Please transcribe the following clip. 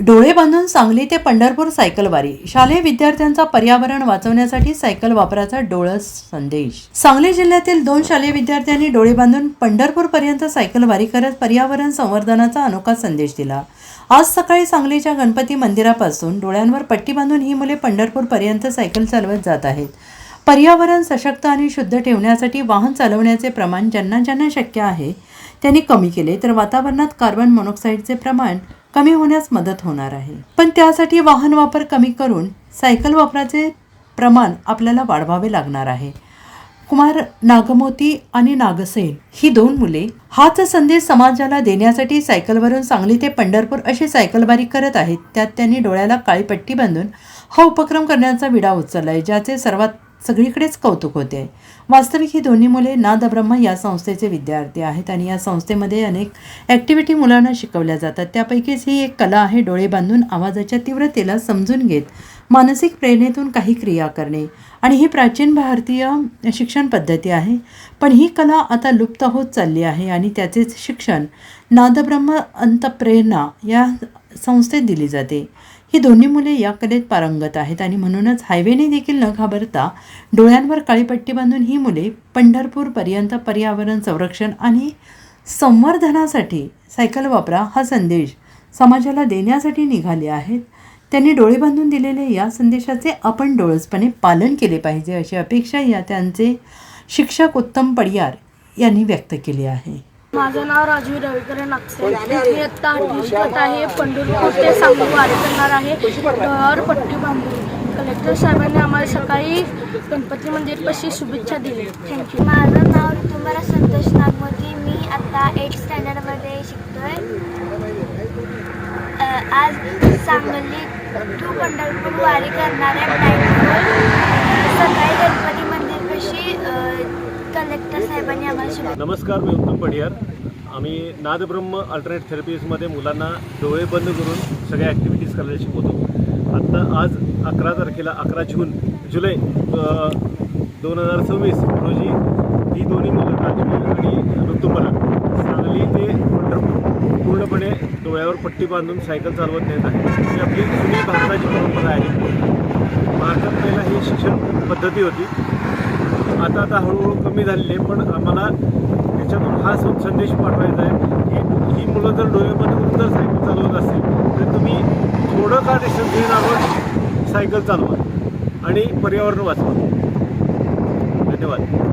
डोळे बांधून सांगली ते पंढरपूर सायकल वारी. शालेय विद्यार्थ्यांचा पर्यावरण वाचवण्यासाठी सायकल वापराचा डोळस संदेश. सांगली जिल्ह्यातील 2 शालेय विद्यार्थ्यांनी डोळे बांधून पंढरपूरपर्यंत सायकल वारी करत पर्यावरण संवर्धनाचा अनोखा संदेश दिला. आज सकाळी सांगलीच्या गणपती मंदिरापासून डोळ्यांवर पट्टी बांधून ही मुले पंढरपूरपर्यंत सायकल चालवत जात आहेत. पर्यावरण सशक्त आणि शुद्ध ठेवण्यासाठी वाहन चालवण्याचे प्रमाण ज्यांना ज्यांना शक्य आहे त्यांनी कमी केले तर वातावरणात कार्बन मोनॉक्साईडचे प्रमाण कमी होण्यास मदत होणार आहे. पण त्यासाठी वाहन वापर कमी करून सायकल वापराचे प्रमाण आपल्याला वाढवावे लागणार आहे. कुमार नागमोती आणि नागसेन ही 2 मुले हाच संदेश समाजाला देण्यासाठी सायकलवरून सांगली ते पंढरपूर अशी सायकलवारी करत आहेत. त्यात त्यांनी डोळ्याला काळी पट्टी बांधून हा उपक्रम करण्याचा विडा उचलला आहे, ज्याचे सगळीकडेच कौतुक होते. वास्तविक ही दोन्ही मुले नादब्रह्म या संस्थेचे विद्यार्थी आहेत आणि या संस्थेमध्ये अनेक ॲक्टिव्हिटी मुलांना शिकवल्या जातात. त्यापैकीच ही एक कला आहे डोळे बांधून आवाजाच्या तीव्रतेला समजून घेत मानसिक प्रेरणेतून काही क्रिया करणे. आणि ही प्राचीन भारतीय शिक्षण पद्धती आहे, पण ही कला आता लुप्त होत चालली आहे आणि त्याचेच शिक्षण नादब्रह्म अंतप्रेरणा या संस्थेत दिली जाते. ही दोन्ही मुले या कलेत पारंगत आहेत आणि म्हणूनच हायवेने देखील न घाबरता डोळ्यांवर काळी पट्टी बांधून ही मुले पंढरपूरपर्यंत पर्यावरण संरक्षण आणि संवर्धनासाठी सायकल वापरा हा संदेश समाजाला देण्यासाठी निघाले आहेत. त्यांनी डोळे बांधून दिलेले या संदेशाचे आपण डोळसपणे पालन केले पाहिजे अशी अपेक्षा या त्यांचे शिक्षक उत्तम पडियार यांनी व्यक्त केली आहे. माझं नाव राजवीर रविकर नागसे. मी आता 8वी शिकत आहे. पंढरपूर ते सांगली वारी करणार आहे. डोळ्यावर पट्टी बांधून कलेक्टर साहेबांनी आम्हाला सकाळी गणपती मंदिरपाशी शुभेच्छा दिल्या. थँक्यू. माझं नाव तुम्हाला संतोष नागमोती. मी आता 8th स्टँडर्डमध्ये शिकतोय. आज सांगली टू पंढरपूर वारी करणाऱ्या सकाळी गणपती मंदिरपाशी कलेक्टर साहेबांनी आम्हाला शुभेच्छा. नमस्कार, मी उत्तम पडियार. आम्ही नादब्रह्म अल्टरनेट थेरपीजमध्ये मुलांना डोळे बंद करून सगळ्या ॲक्टिव्हिटीज करायला शिकवतो. आत्ता आज 11 तारखेला 11 जुलै 2026 रोजी ही दोन्ही मुलं नादिम आणि ऋतुपला सांगली ते पंढरपूर पूर्णपणे डोळ्यावर पट्टी बांधून सायकल चालवत नेत आहे. ही आपली जुनी भारताची परंपरा आहे. भारतात पहिला ही शिक्षण पद्धती होती, आता हळूहळू कमी झालेली आहे. पण आम्हाला त्याच्यातून हा संदेश पाठवायचा आहे की ही मुलं जर डोळे बंद करून जर सायकल चालवत असतील तर तुम्ही थोडं का डिस्टन्स घेऊन सायकल चालवा आणि पर्यावरण वाचवा. धन्यवाद.